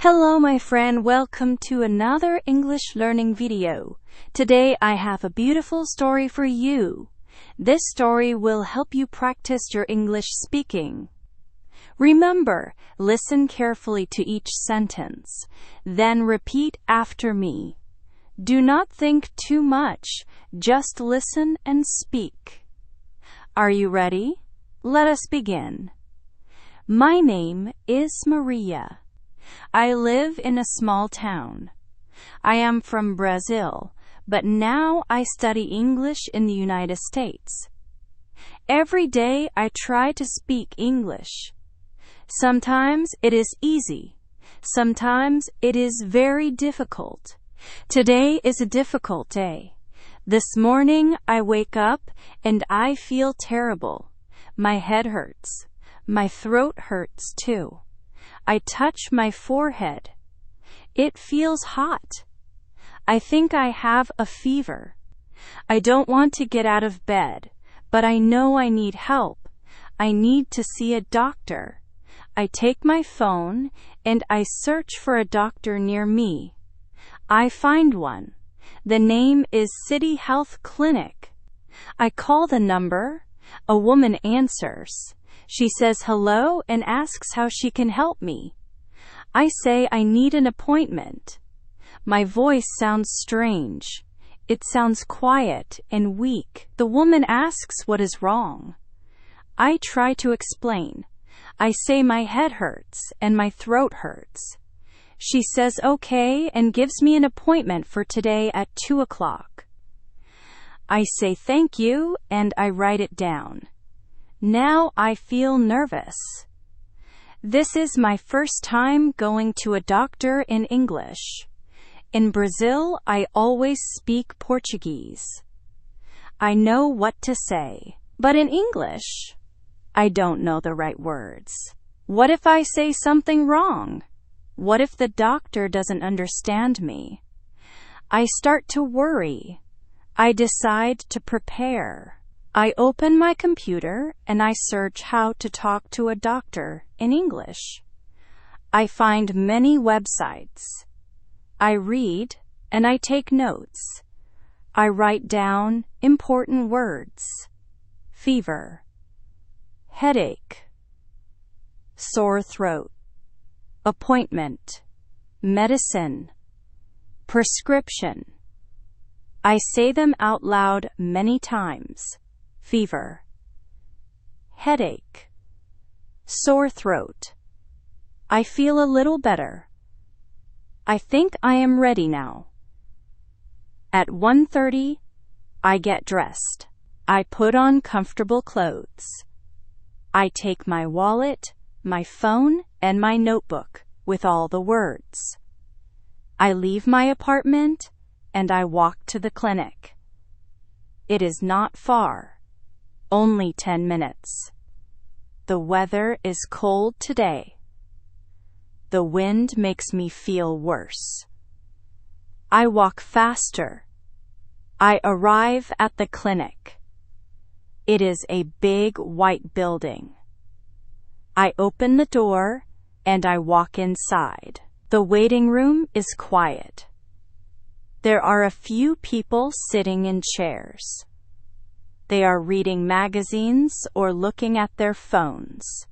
Hello my friend, welcome to another English learning video. Today I have a beautiful story for you. This story will help you practice your English speaking. Remember, listen carefully to each sentence, then repeat after me. Do not think too much, just listen and speak. Are you ready? Let us begin. My name is Maria. I live in a small town. I am from Brazil, but now I study English in the United States. Every day I try to speak English. Sometimes it is easy. Sometimes it is very difficult. Today is a difficult day. This morning I wake up and I feel terrible. My head hurts. My throat hurts too. I touch my forehead. It feels hot. I think I have a fever. I don't want to get out of bed, but I know I need help. I need to see a doctor. I take my phone and I search for a doctor near me. I find one. The name is City Health Clinic. I call the number. A woman answers. She says hello and asks how she can help me. I say I need an appointment. My voice sounds strange. It sounds quiet and weak. The woman asks what is wrong. I try to explain. I say my head hurts and my throat hurts. She says okay and gives me an appointment for today at 2 o'clock. I say thank you and I write it down. Now I feel nervous. This is my first time going to a doctor in English. In Brazil, I always speak Portuguese. I know what to say, but in English, I don't know the right words. What if I say something wrong? What if the doctor doesn't understand me? I start to worry. I decide to prepare. I open my computer and I search how to talk to a doctor in English. I find many websites. I read and I take notes. I write down important words. Fever, headache, sore throat, appointment, medicine, prescription. I say them out loud many times. Fever, headache, sore throat. I feel a little better. I think I am ready now. At 1:30, I get dressed. I put on comfortable clothes. I take my wallet, my phone, and my notebook with all the words. I leave my apartment and I walk to the clinic. It is not far. Only 10 minutes. The weather is cold today. The wind makes me feel worse. I walk faster. I arrive at the clinic. It is a big white building. I open the door and I walk inside. The waiting room is quiet. There are a few people sitting in chairs. They are reading magazines or looking at their phones.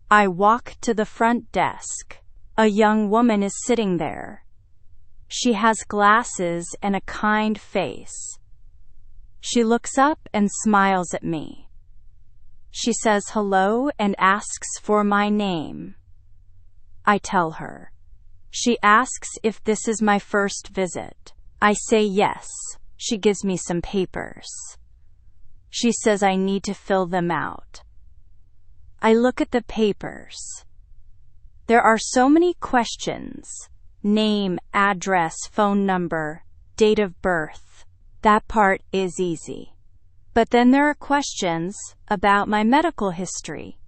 I walk to the front desk. A young woman is sitting there. She has glasses and a kind face. She looks up and smiles at me. She says hello and asks for my name. I tell her. She asks if this is my first visit. I say yes. She gives me some papers. She says I need to fill them out. I look at the papers. There are so many questions. Name, address, phone number, date of birth. That part is easy. But then there are questions about my medical history.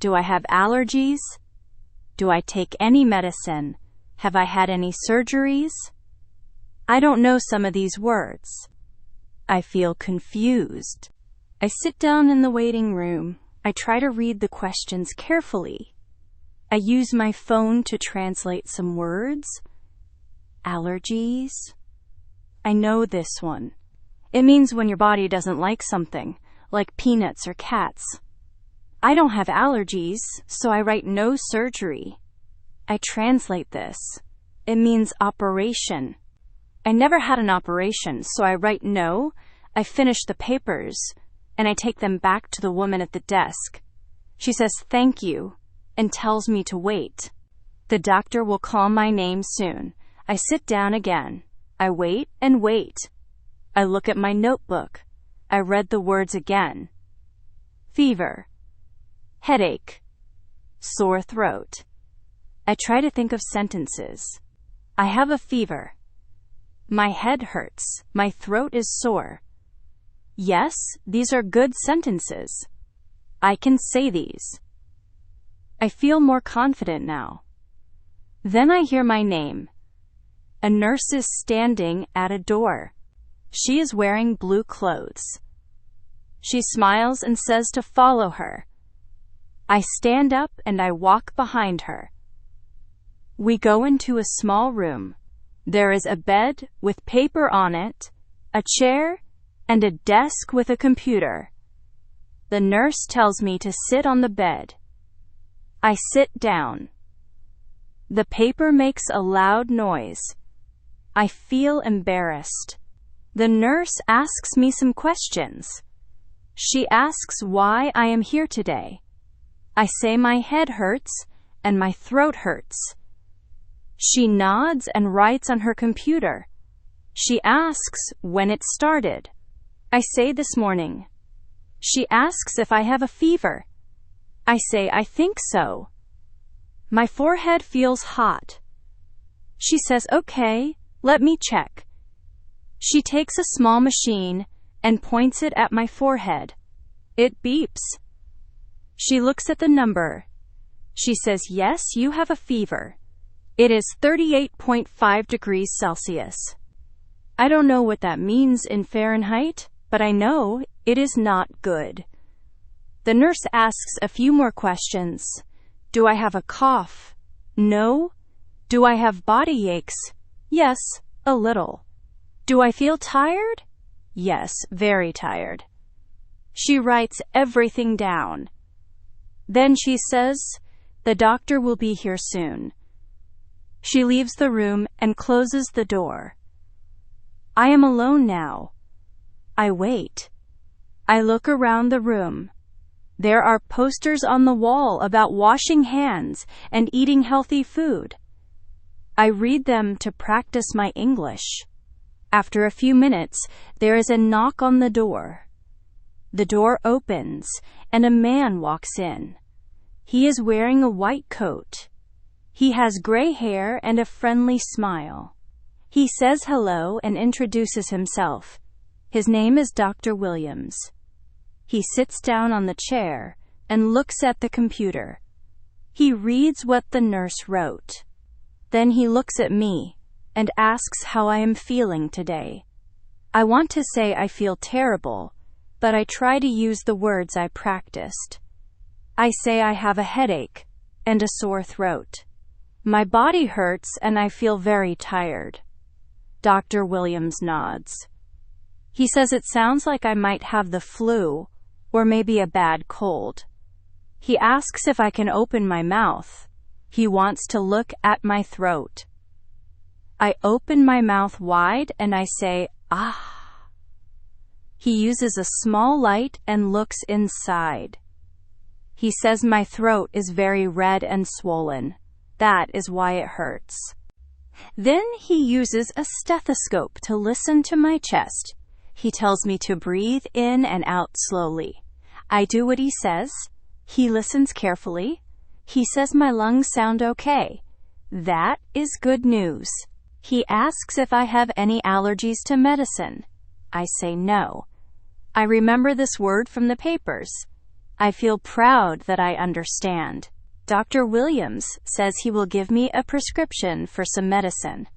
Do I have allergies? Do I take any medicine? Have I had any surgeries? I don't know some of these words. I feel confused. I sit down in the waiting room. I try to read the questions carefully. I I use my phone to translate some words. Allergies. I know this one. It means when your body doesn't like something, like peanuts or cats. I don't have allergies, so I write no surgery. I translate this. It means operation. I never had an operation, so I write no. I finish the papers, and I take them back to the woman at the desk. She says thank you and tells me to wait. The doctor will call my name soon. I sit down again. I wait and wait. I look at my notebook. I read the words again. Fever. Headache. Sore throat. I try to think of sentences. I have a fever. My head hurts. My throat is sore. Yes, these are good sentences. I can say these. I feel more confident now. Then I hear my name. A nurse is standing at a door. She is wearing blue clothes. She smiles and says to follow her. I stand up and I walk behind her. We go into a small room. There is a bed with paper on it, a chair, and a desk with a computer. The nurse tells me to sit on the bed. I sit down. The paper makes a loud noise. I feel embarrassed. The nurse asks me some questions. She asks why I am here today. I say my head hurts and my throat hurts. She nods and writes on her computer. She asks when it started. I say this morning. She asks if I have a fever. I say I think so. My forehead feels hot. She says, okay, let me check. She takes a small machine and points it at my forehead. It beeps. She looks at the number. She says, yes, you have a fever. It is 38.5 degrees Celsius. I don't know what that means in Fahrenheit, but I know it is not good. The nurse asks a few more questions. Do I have a cough? No. Do I have body aches? Yes, a little. Do I feel tired? Yes, very tired. She writes everything down. Then she says, the doctor will be here soon. She leaves the room and closes the door. I am alone now. I wait. I look around the room. There are posters on the wall about washing hands and eating healthy food. I read them to practice my English. After a few minutes, there is a knock on the door. The door opens, and a man walks in. He is wearing a white coat. He has gray hair and a friendly smile. He says hello and introduces himself. His name is Dr. Williams. He sits down on the chair and looks at the computer. He reads what the nurse wrote. Then he looks at me and asks how I am feeling today. I want to say I feel terrible, but I try to use the words I practiced. I say I have a headache and a sore throat. My body hurts and I feel very tired. Dr. Williams nods. He says it sounds like I might have the flu or maybe a bad cold. He asks if I can open my mouth. He wants to look at my throat. I open my mouth wide and I say, ah. He uses a small light and looks inside. He says my throat is very red and swollen. That is why it hurts. Then he uses a stethoscope to listen to my chest. He tells me to breathe in and out slowly. I do what he says. He listens carefully. He says my lungs sound okay. That is good news. He asks if I have any allergies to medicine. I say no. I remember this word from the papers. I feel proud that I understand. Dr. Williams says he will give me a prescription for some medicine.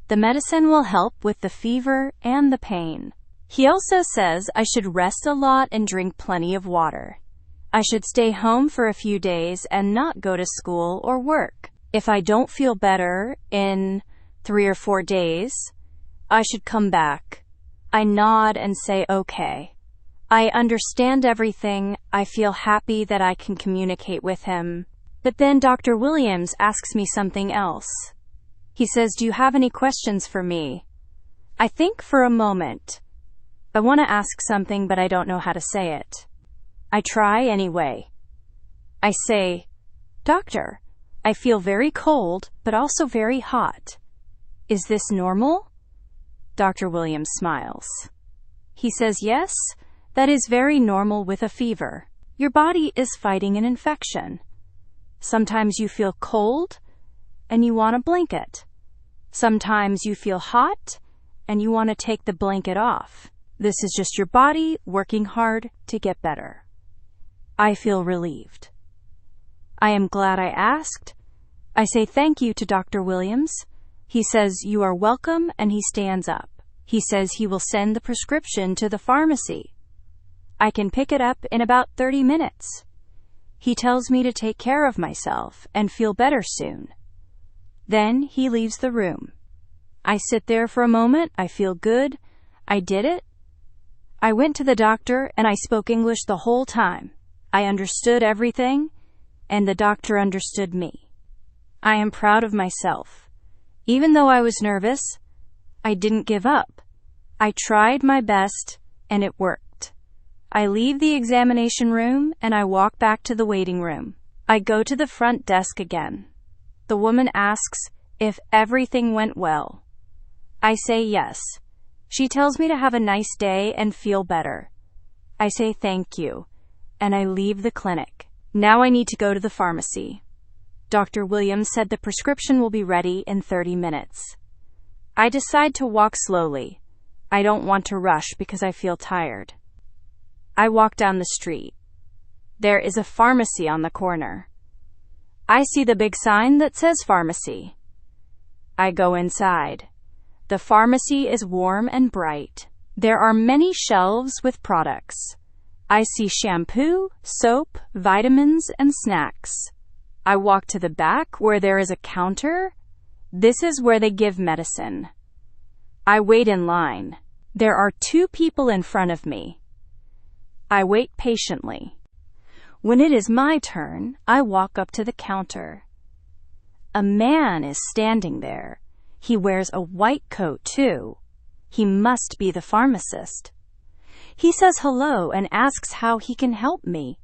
The medicine will help with the fever and the pain. He also says I should rest a lot and drink plenty of water. I should stay home for a few days and not go to school or work. If I don't feel better in 3 or 4 days, I should come back. I nod and say okay. I understand everything. I feel happy that I can communicate with him. But then Dr. Williams asks me something else. He says, "Do you have any questions for me?" I think for a moment. I want to ask something, but I don't know how to say it. I try anyway. I say, "Doctor, I feel very cold, but also very hot. Is this normal?" Dr. Williams smiles. He says, "Yes, that is very normal with a fever. Your body is fighting an infection. Sometimes you feel cold and you want a blanket. Sometimes you feel hot and you want to take the blanket off. This is just your body working hard to get better." I feel relieved. I am glad I asked. I say thank you to Dr. Williams. He says, "You are welcome," and he stands up. He says he will send the prescription to the pharmacy. I can pick it up in about 30 minutes. He tells me to take care of myself and feel better soon. Then he leaves the room. I sit there for a moment. I feel good. I did it. I went to the doctor and I spoke English the whole time. I understood everything, and the doctor understood me. I am proud of myself. Even though I was nervous, I didn't give up. I tried my best, and it worked. I leave the examination room and I walk back to the waiting room. I go to the front desk again. The woman asks if everything went well. I say yes. She tells me to have a nice day and feel better. I say thank you, and I leave the clinic. Now I need to go to the pharmacy. Dr. Williams said the prescription will be ready in 30 minutes. I decide to walk slowly. I don't want to rush because I feel tired. I walk down the street. There is a pharmacy on the corner. I see the big sign that says pharmacy. I go inside. The pharmacy is warm and bright. There are many shelves with products. I see shampoo, soap, vitamins, and snacks. I walk to the back where there is a counter. This is where they give medicine. I wait in line. There are 2 people in front of me. I wait patiently. When it is my turn, I walk up to the counter. A man is standing there. He wears a white coat, too. He must be the pharmacist. He says hello and asks how he can help me.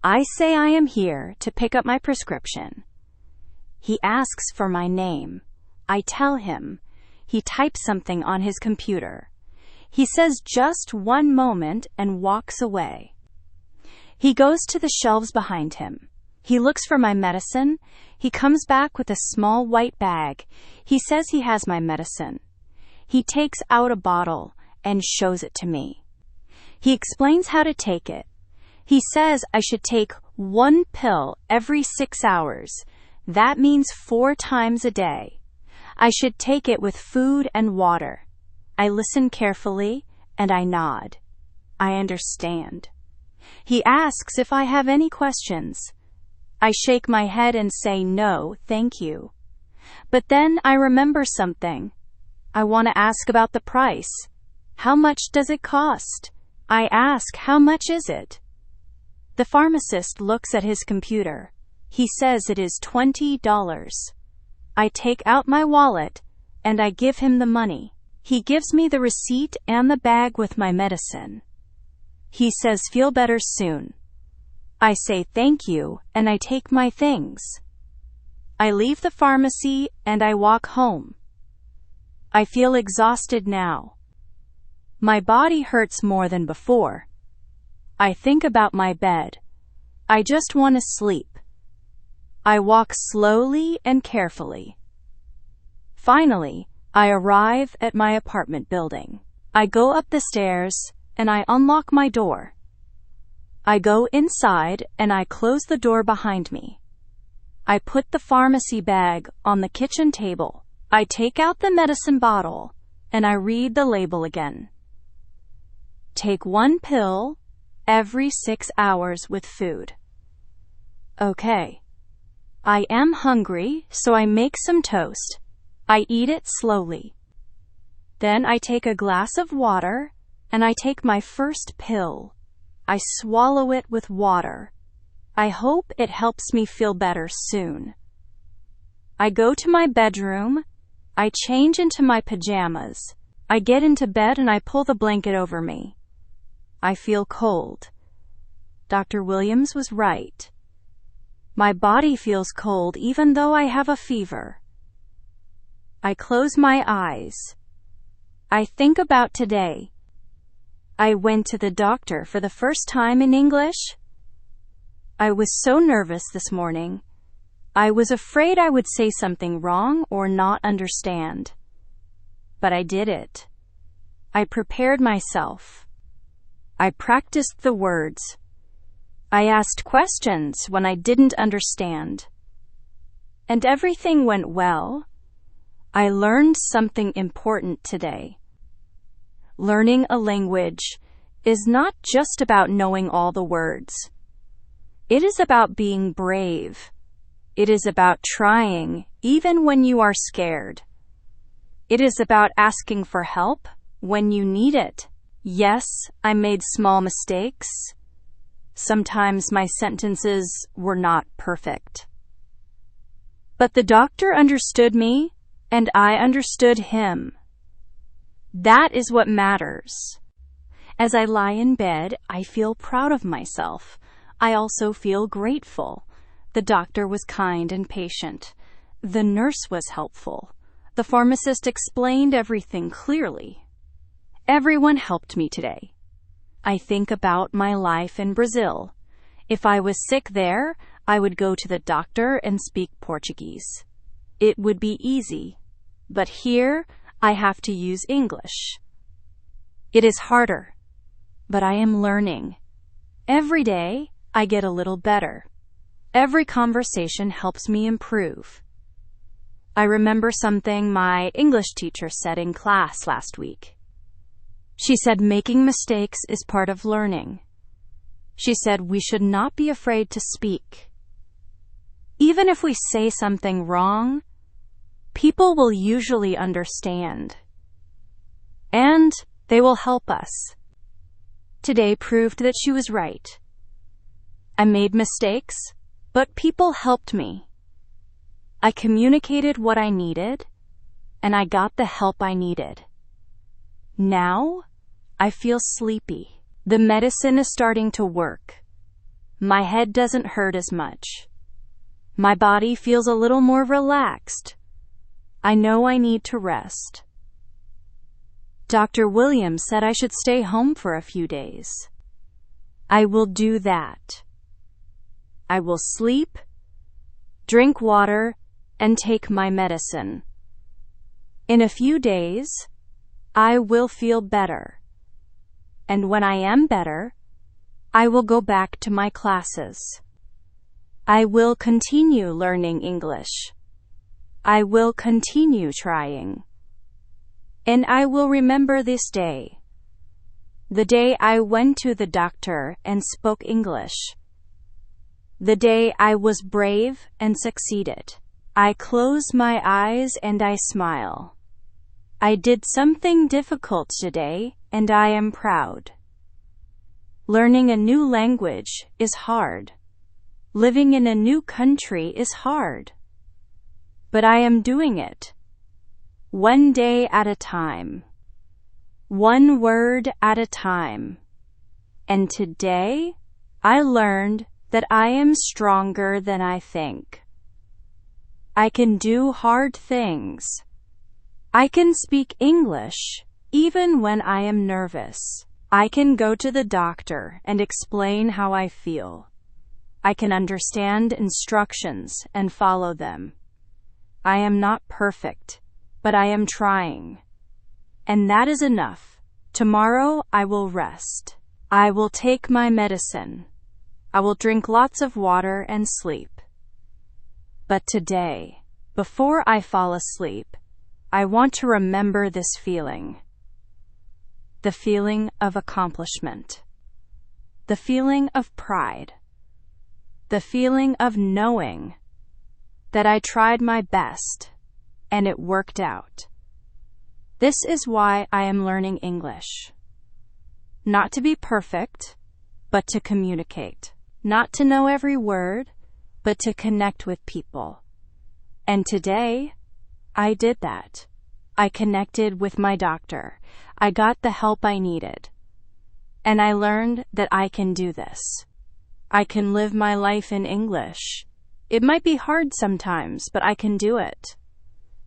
I say I am here to pick up my prescription. He asks for my name. I tell him. He types something on his computer. He says just 1 moment and walks away. He goes to the shelves behind him. He looks for my medicine. He comes back with a small white bag. He says he has my medicine. He takes out a bottle and shows it to me. He explains how to take it. He says I should take 1 pill every 6 hours. That means 4 times a day. I should take it with food and water. I listen carefully, and I nod. I understand. He asks if I have any questions. I shake my head and say no, thank you. But then I remember something. I want to ask about the price. How much does it cost? I ask, how much is it? The pharmacist looks at his computer. He says it is $20. I take out my wallet, and I give him the money. He gives me the receipt and the bag with my medicine. He says, "Feel better soon." I say thank you, and I take my things. I leave the pharmacy, and I walk home. I feel exhausted now. My body hurts more than before. I think about my bed. I just want to sleep. I walk slowly and carefully. Finally, I arrive at my apartment building. I go up the stairs, and I unlock my door. I go inside, and I close the door behind me. I put the pharmacy bag on the kitchen table. I take out the medicine bottle, and I read the label again. Take 1 pill every 6 hours with food. Okay. I am hungry, so I make some toast. I eat it slowly. Then I take a glass of water, and I take my first pill. I swallow it with water. I hope it helps me feel better soon. I go to my bedroom. I change into my pajamas. I get into bed and I pull the blanket over me. I feel cold. Dr. Williams was right. My body feels cold even though I have a fever. I close my eyes. I think about today. I went to the doctor for the first time in English. I was so nervous this morning. I was afraid I would say something wrong or not understand. But I did it. I prepared myself. I practiced the words. I asked questions when I didn't understand. And everything went well. I learned something important today. Learning a language is not just about knowing all the words. It is about being brave. It is about trying, even when you are scared. It is about asking for help when you need it. Yes, I made small mistakes. Sometimes my sentences were not perfect. But the doctor understood me, and I understood him. That is what matters. As I lie in bed, I feel proud of myself. I also feel grateful. The doctor was kind and patient. The nurse was helpful. The pharmacist explained everything clearly. Everyone helped me today. I think about my life in Brazil. If I was sick there, I would go to the doctor and speak Portuguese. It would be easy. But here, I have to use English. It is harder, but I am learning. Every day, I get a little better. Every conversation helps me improve. I remember something my English teacher said in class last week. She said making mistakes is part of learning. She said we should not be afraid to speak. Even if we say something wrong, people will usually understand. And they will help us. Today proved that she was right. I made mistakes, but people helped me. I communicated what I needed, and I got the help I needed. Now, I feel sleepy. The medicine is starting to work. My head doesn't hurt as much. My body feels a little more relaxed. I know I need to rest. Dr. Williams said I should stay home for a few days. I will do that. I will sleep, drink water, and take my medicine. In a few days, I will feel better. And when I am better, I will go back to my classes. I will continue learning English. I will continue trying. And I will remember this day. The day I went to the doctor and spoke English. The day I was brave and succeeded. I close my eyes and I smile. I did something difficult today, and I am proud. Learning a new language is hard. Living in a new country is hard. But I am doing it. One day at a time. One word at a time. And today, I learned that I am stronger than I think. I can do hard things. I can speak English, even when I am nervous. I can go to the doctor and explain how I feel. I can understand instructions and follow them. I am not perfect, but I am trying. And that is enough. Tomorrow I will rest. I will take my medicine. I will drink lots of water and sleep. But today, before I fall asleep, I want to remember this feeling. The feeling of accomplishment. The feeling of pride. The feeling of knowing that I tried my best and it worked out. This is why I am learning English. Not to be perfect, but to communicate. Not to know every word, but to connect with people. And today, I did that. I connected with my doctor. I got the help I needed. And I learned that I can do this. I can live my life in English. It might be hard sometimes, but I can do it.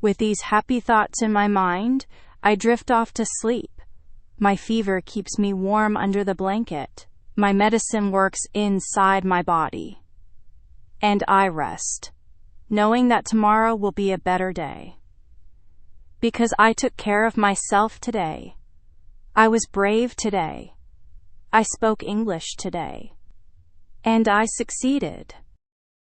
With these happy thoughts in my mind, I drift off to sleep. My fever keeps me warm under the blanket. My medicine works inside my body. And I rest, knowing that tomorrow will be a better day. Because I took care of myself today. I was brave today. I spoke English today. And I succeeded.